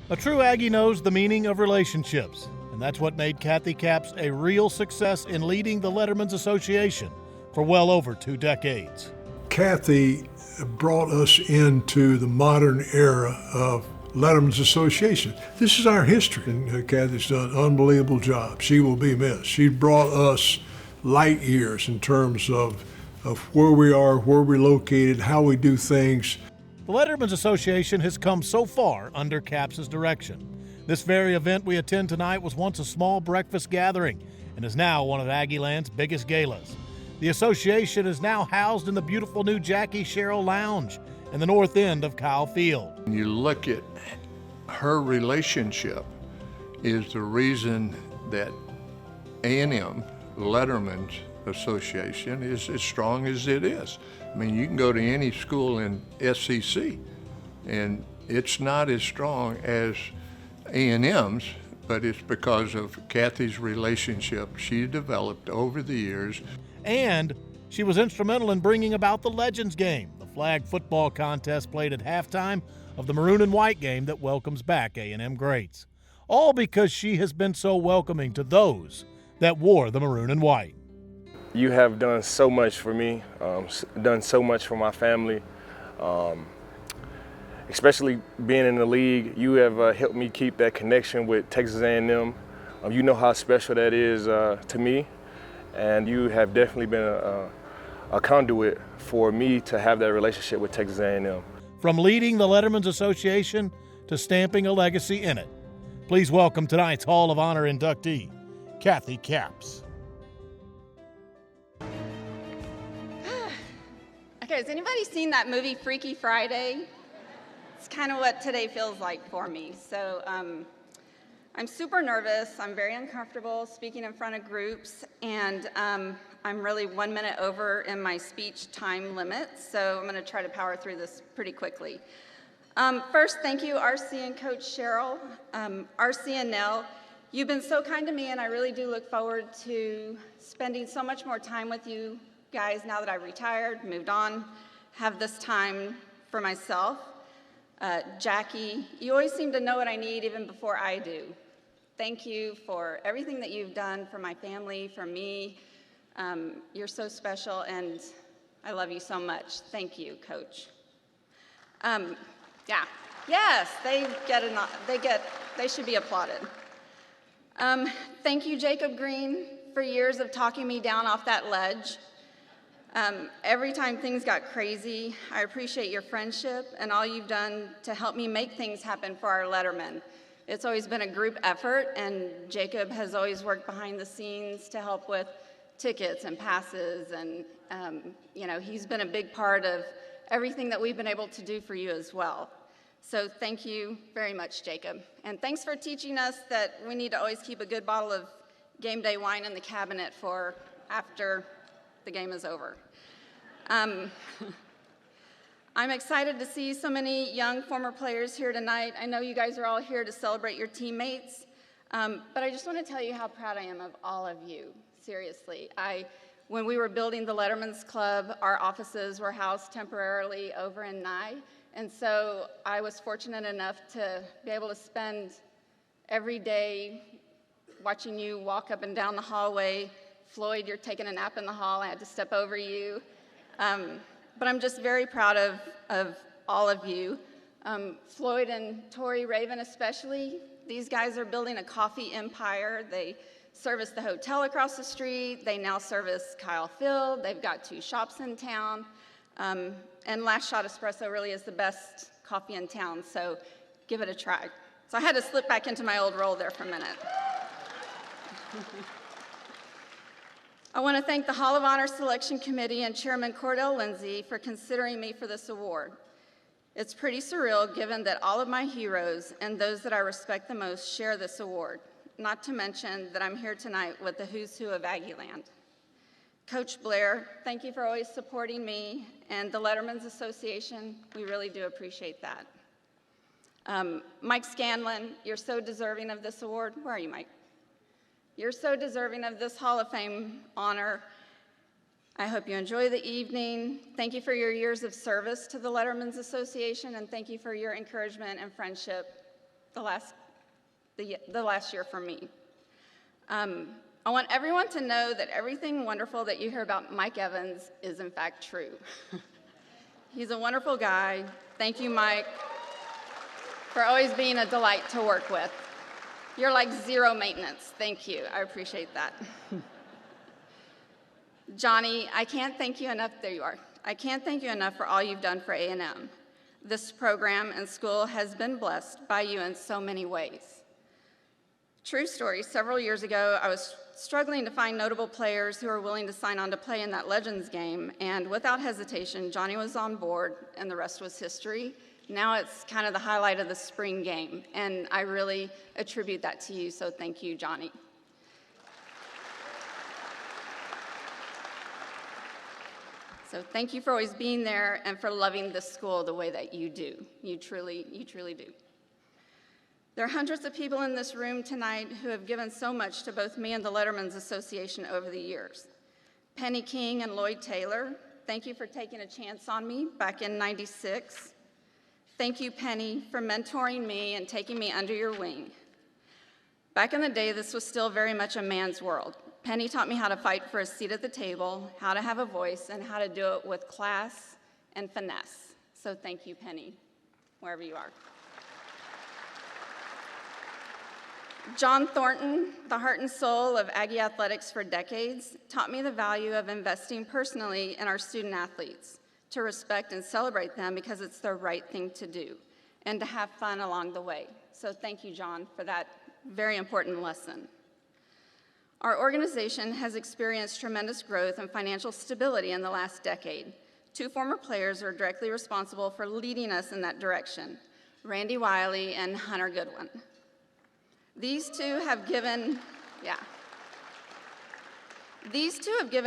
A true Aggie knows the meaning of relationships, and that's what made Cathy Capps a real success in leading the Lettermen's Association for well over 2 decades. Cathy brought us into the modern era of Lettermen's Association. This is our history, and Cathy's done an unbelievable job. She will be missed. She brought us light years in terms of where we are, where we're located, how we do things. The Lettermen's Association has come so far under Capps' direction. This very event we attend tonight was once a small breakfast gathering and is now one of Aggieland's biggest galas. The association is now housed in the beautiful new Jackie Sherrill Lounge in the north end of Kyle Field. When you look at her relationship is the reason that A&M, Lettermen's Association, is as strong as it is. I mean, you can go to any school in SEC, and it's not as strong as A&M's, but it's because of Cathy's relationship she developed over the years. And she was instrumental in bringing about the Legends game, the flag football contest played at halftime of the maroon and white game that welcomes back A&M greats. All because she has been so welcoming to those that wore the maroon and white. You have done so much for me, done so much for my family, especially being in the league. You have helped me keep that connection with Texas A&M. You know how special that is to me, and you have definitely been a conduit for me to have that relationship with Texas A&M. From leading the Lettermen's Association to stamping a legacy in it, please welcome tonight's Hall of Honor inductee, Cathy Capps. Okay, has anybody seen that movie Freaky Friday? It's kind of what today feels like for me. So I'm super nervous. I'm very uncomfortable speaking in front of groups, and I'm really 1 minute over in my speech time limit, so I'm going to try to power through this pretty quickly. First, thank you, RC and Coach Sherrill. RC and Nell, you've been so kind to me, and I really do look forward to spending so much more time with you guys now that I've retired, moved on, have this time for myself. Jackie, you always seem to know what I need even before I do. Thank you for everything that you've done for my family, for me. You're so special, and I love you so much. Thank you, Coach. Yeah, yes, they should be applauded. Thank you, Jacob Green, for years of talking me down off that ledge. Every time things got crazy, I appreciate your friendship and all you've done to help me make things happen for our Lettermen. It's always been a group effort, and Jacob has always worked behind the scenes to help with tickets and passes, and he's been a big part of everything that we've been able to do for you as well. So thank you very much, Jacob. And thanks for teaching us that we need to always keep a good bottle of game day wine in the cabinet for after the game is over. I'm excited to see so many young former players here tonight. I know you guys are all here to celebrate your teammates, but I just want to tell you how proud I am of all of you, seriously. When we were building the Lettermen's Club, our offices were housed temporarily over in Nye, and so I was fortunate enough to be able to spend every day watching you walk up and down the hallway. Floyd, you're taking a nap in the hall. I had to step over you. But I'm just very proud of all of you. Floyd and Tori Raven especially, these guys are building a coffee empire. They service the hotel across the street. They now service Kyle Field. They've got 2 shops in town. And Last Shot Espresso really is the best coffee in town, so give it a try. So I had to slip back into my old role there for a minute. I want to thank the Hall of Honor Selection Committee and Chairman Cordell Lindsay for considering me for this award. It's pretty surreal given that all of my heroes and those that I respect the most share this award, not to mention that I'm here tonight with the who's who of Aggieland. Coach Blair, thank you for always supporting me and the Lettermen's Association. We really do appreciate that. Mike Scanlon, you're so deserving of this award. Where are you, Mike? You're so deserving of this Hall of Fame honor. I hope you enjoy the evening. Thank you for your years of service to the Lettermen's Association, and thank you for your encouragement and friendship the last year for me. I want everyone to know that everything wonderful that you hear about Mike Evans is in fact true. He's a wonderful guy. Thank you, Mike, for always being a delight to work with. You're like zero maintenance. Thank you. I appreciate that. Johnny, I can't thank you enough. There you are. I can't thank you enough for all you've done for A&M. This program and school has been blessed by you in so many ways. True story, several years ago, I was struggling to find notable players who were willing to sign on to play in that Legends game, and without hesitation, Johnny was on board, and the rest was history. Now it's kind of the highlight of the spring game, and I really attribute that to you, so thank you, Johnny. So thank you for always being there and for loving this school the way that you do. You truly do. There are hundreds of people in this room tonight who have given so much to both me and the Lettermen's Association over the years. Penny King and Lloyd Taylor, thank you for taking a chance on me back in '96. Thank you, Penny, for mentoring me and taking me under your wing. Back in the day, this was still very much a man's world. Penny taught me how to fight for a seat at the table, how to have a voice, and how to do it with class and finesse. So thank you, Penny, wherever you are. John Thornton, the heart and soul of Aggie athletics for decades, taught me the value of investing personally in our student athletes, to respect and celebrate them because it's the right thing to do, and to have fun along the way. So thank you, John, for that very important lesson. Our organization has experienced tremendous growth and financial stability in the last decade. Two former players are directly responsible for leading us in that direction, Randy Wiley and Hunter Goodwin. These two have given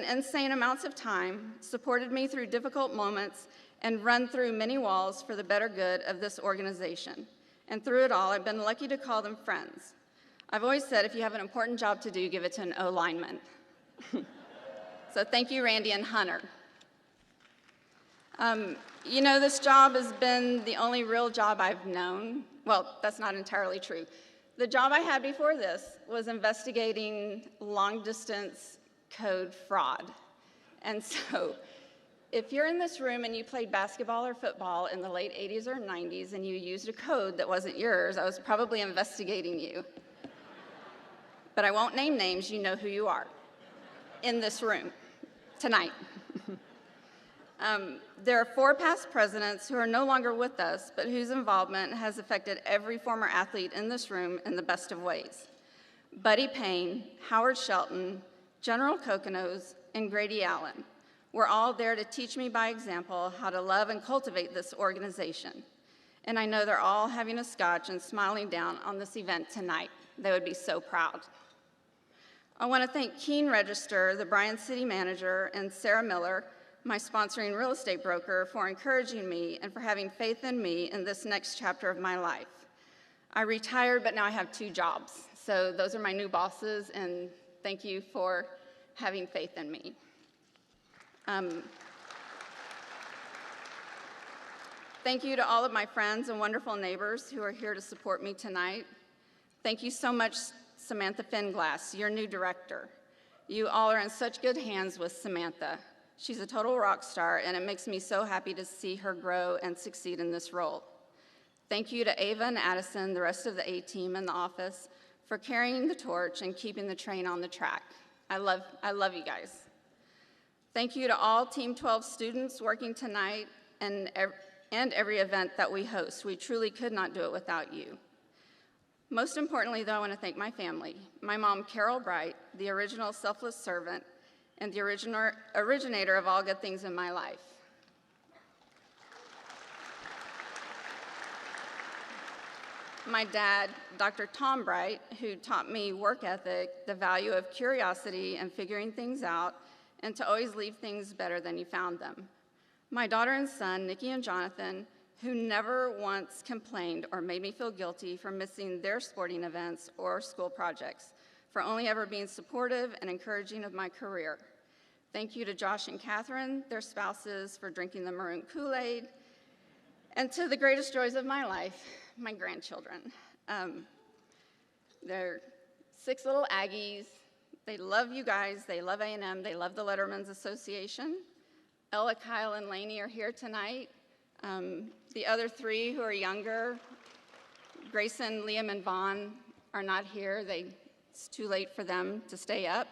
insane amounts of time, supported me through difficult moments, and run through many walls for the better good of this organization. And through it all, I've been lucky to call them friends. I've always said, if you have an important job to do, give it to an O-lineman. So thank you, Randy and Hunter. You know, this job has been the only real job I've known. Well, that's not entirely true. The job I had before this was investigating long-distance code fraud. And so if you're in this room and you played basketball or football in the late 80s or 90s and you used a code that wasn't yours, I was probably investigating you. But I won't name names, you know who you are in this room tonight. There are 4 past presidents who are no longer with us, but whose involvement has affected every former athlete in this room in the best of ways. Buddy Payne, Howard Shelton, General Kokonos, and Grady Allen were all there to teach me by example how to love and cultivate this organization. And I know they're all having a scotch and smiling down on this event tonight. They would be so proud. I want to thank Keene Register, the Bryan City manager, and Sarah Miller, my sponsoring real estate broker, for encouraging me and for having faith in me in this next chapter of my life. I retired, but now I have 2 jobs. So those are my new bosses, and thank you for having faith in me. Thank you to all of my friends and wonderful neighbors who are here to support me tonight. Thank you so much, Samantha Finglass, your new director. You all are in such good hands with Samantha. She's a total rock star, and it makes me so happy to see her grow and succeed in this role. Thank you to Ava and Addison, the rest of the A-team in the office, for carrying the torch and keeping the train on the track. I love you guys. Thank you to all Team 12 students working tonight and every event that we host. We truly could not do it without you. Most importantly, though, I want to thank my family. My mom, Carol Bright, the original selfless servant, and the originator of all good things in my life. My dad, Dr. Tom Bright, who taught me work ethic, the value of curiosity and figuring things out, and to always leave things better than you found them. My daughter and son, Nikki and Jonathan, who never once complained or made me feel guilty for missing their sporting events or school projects, for only ever being supportive and encouraging of my career. Thank you to Josh and Catherine, their spouses, for drinking the maroon Kool-Aid. And to the greatest joys of my life, my grandchildren. They're 6 little Aggies. They love you guys. They love A&M. They love the Lettermen's Association. Ella, Kyle, and Lainey are here tonight. The other 3 who are younger, Grayson, Liam, and Vaughn, are not here. It's too late for them to stay up.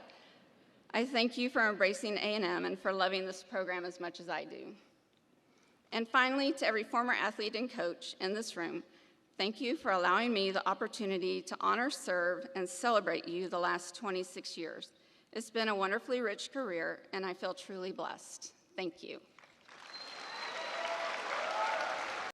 I thank you for embracing A&M and for loving this program as much as I do. And finally, to every former athlete and coach in this room, thank you for allowing me the opportunity to honor, serve, and celebrate you the last 26 years. It's been a wonderfully rich career, and I feel truly blessed. Thank you.